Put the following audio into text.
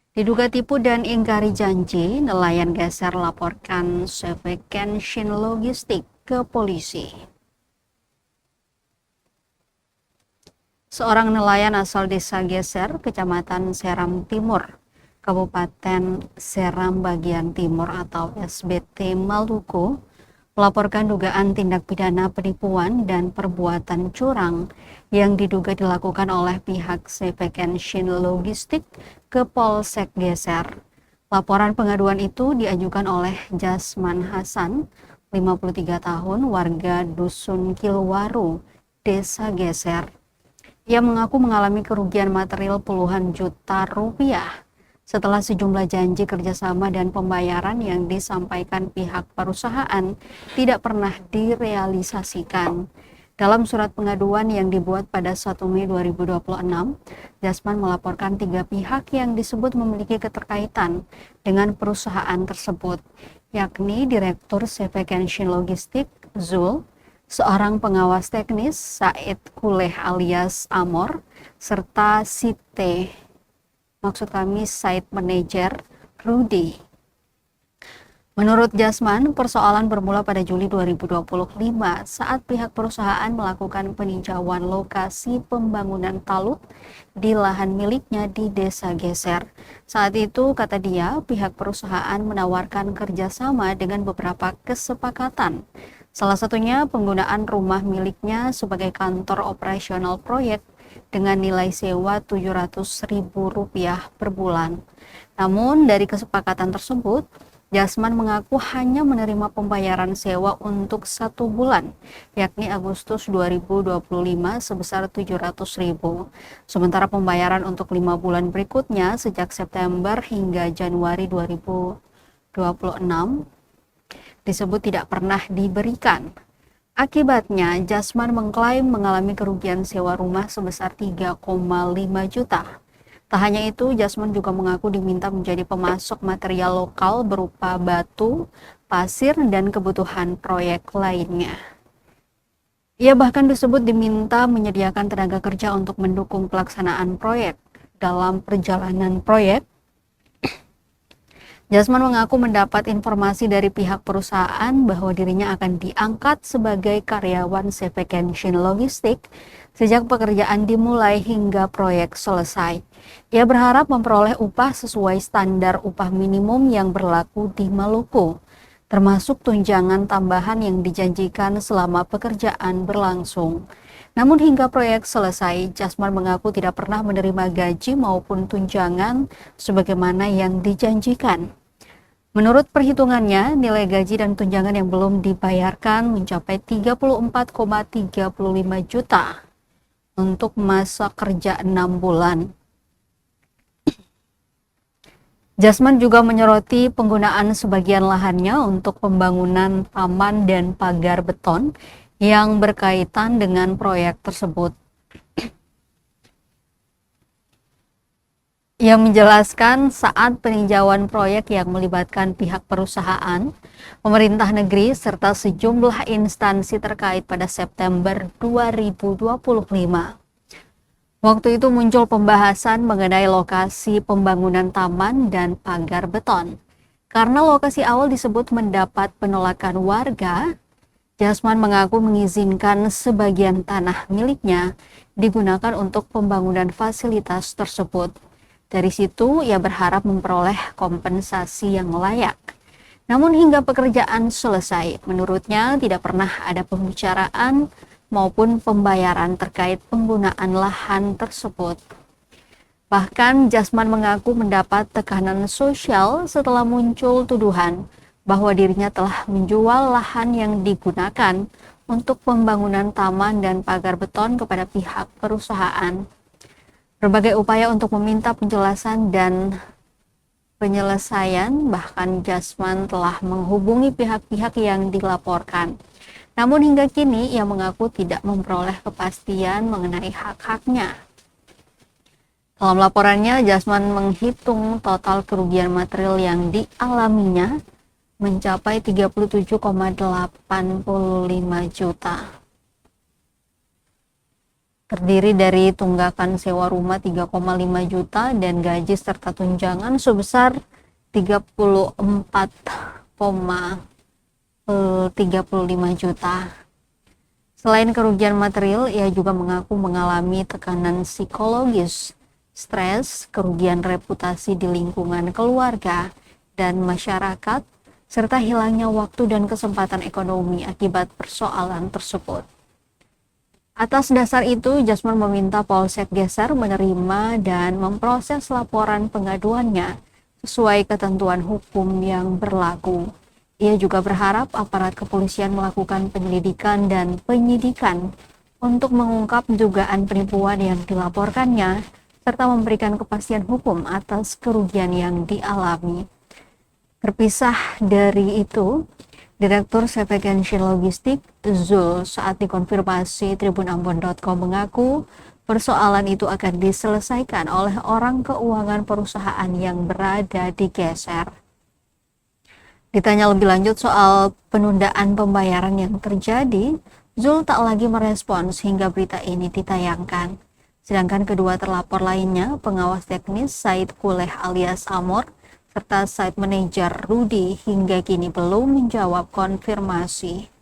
Diduga tipu dan ingkari janji, nelayan geser laporkan CV Kenshin Logistik ke polisi. Seorang nelayan asal desa Geser, Kecamatan Seram Timur, Kabupaten Seram Bagian Timur atau SBT Maluku, melaporkan dugaan tindak pidana penipuan dan perbuatan curang yang diduga dilakukan oleh pihak CV Kenshin Logistik ke Polsek Geser. Laporan pengaduan itu diajukan oleh Jasman Hasan, 53 tahun, warga Dusun Kilwaru, Desa Geser. Ia mengaku mengalami kerugian material puluhan juta rupiah setelah sejumlah janji kerjasama dan pembayaran yang disampaikan pihak perusahaan tidak pernah direalisasikan. Dalam surat pengaduan yang dibuat pada 1 Mei 2026, Jasman melaporkan 3 pihak yang disebut memiliki keterkaitan dengan perusahaan tersebut, yakni Direktur CV Kenshin Logistik, Zul, seorang pengawas teknis, Said Kuleh alias Amor, serta Site, maksud kami site manager, Rudy. Menurut Jasman, persoalan bermula pada Juli 2025 saat pihak perusahaan melakukan peninjauan lokasi pembangunan talut di lahan miliknya di Desa Geser. Saat itu, kata dia, pihak perusahaan menawarkan kerjasama dengan beberapa kesepakatan. Salah satunya penggunaan rumah miliknya sebagai kantor operasional proyek dengan nilai sewa Rp700.000 per bulan. Namun dari kesepakatan tersebut, Jasman mengaku hanya menerima pembayaran sewa untuk 1 bulan, yakni Agustus 2025 sebesar Rp700.000. Sementara pembayaran untuk 5 bulan berikutnya sejak September hingga Januari 2026 disebut tidak pernah diberikan. Akibatnya, Jasman mengklaim mengalami kerugian sewa rumah sebesar 3,5 juta. Tak hanya itu, Jasman juga mengaku diminta menjadi pemasok material lokal berupa batu, pasir, dan kebutuhan proyek lainnya. Ia bahkan disebut diminta menyediakan tenaga kerja untuk mendukung pelaksanaan proyek. Dalam perjalanan proyek, Jasman mengaku mendapat informasi dari pihak perusahaan bahwa dirinya akan diangkat sebagai karyawan CV Kenshin Logistik sejak pekerjaan dimulai hingga proyek selesai. Ia berharap memperoleh upah sesuai standar upah minimum yang berlaku di Maluku, termasuk tunjangan tambahan yang dijanjikan selama pekerjaan berlangsung. Namun hingga proyek selesai, Jasman mengaku tidak pernah menerima gaji maupun tunjangan sebagaimana yang dijanjikan. Menurut perhitungannya, nilai gaji dan tunjangan yang belum dibayarkan mencapai 34,35 juta untuk masa kerja 6 bulan. Jasman juga menyoroti penggunaan sebagian lahannya untuk pembangunan taman dan pagar beton yang berkaitan dengan proyek tersebut. Ia menjelaskan saat peninjauan proyek yang melibatkan pihak perusahaan, pemerintah negeri, serta sejumlah instansi terkait pada September 2025. Waktu itu muncul pembahasan mengenai lokasi pembangunan taman dan pagar beton. Karena lokasi awal disebut mendapat penolakan warga, Jasman mengaku mengizinkan sebagian tanah miliknya digunakan untuk pembangunan fasilitas tersebut. Dari situ, ia berharap memperoleh kompensasi yang layak. Namun hingga pekerjaan selesai, menurutnya tidak pernah ada pembicaraan maupun pembayaran terkait penggunaan lahan tersebut. Bahkan Jasman mengaku mendapat tekanan sosial setelah muncul tuduhan bahwa dirinya telah menjual lahan yang digunakan untuk pembangunan taman dan pagar beton kepada pihak perusahaan. Berbagai upaya untuk meminta penjelasan dan penyelesaian, bahkan Jasman telah menghubungi pihak-pihak yang dilaporkan. Namun hingga kini ia mengaku tidak memperoleh kepastian mengenai hak-haknya. Dalam laporannya, Jasman menghitung total kerugian material yang dialaminya mencapai 37,85 juta. terdiri dari tunggakan sewa rumah 3,5 juta dan gaji serta tunjangan sebesar 34,35 juta. Selain kerugian material, ia juga mengaku mengalami tekanan psikologis, stres, kerugian reputasi di lingkungan keluarga dan masyarakat, serta hilangnya waktu dan kesempatan ekonomi akibat persoalan tersebut. Atas dasar itu, Jasman meminta Polsek Geser menerima dan memproses laporan pengaduannya sesuai ketentuan hukum yang berlaku. Ia juga berharap aparat kepolisian melakukan penyelidikan dan penyidikan untuk mengungkap dugaan penipuan yang dilaporkannya, serta memberikan kepastian hukum atas kerugian yang dialami. Terpisah dari itu, Direktur Sepekensin Logistik Zul saat dikonfirmasi tribunambon.com mengaku persoalan itu akan diselesaikan oleh orang keuangan perusahaan yang berada di Geser. Ditanya lebih lanjut soal penundaan pembayaran yang terjadi, Zul tak lagi merespons hingga berita ini ditayangkan. Sedangkan kedua terlapor lainnya, pengawas teknis Said Kuleh alias Amor, serta site manager Rudi hingga kini belum menjawab konfirmasi.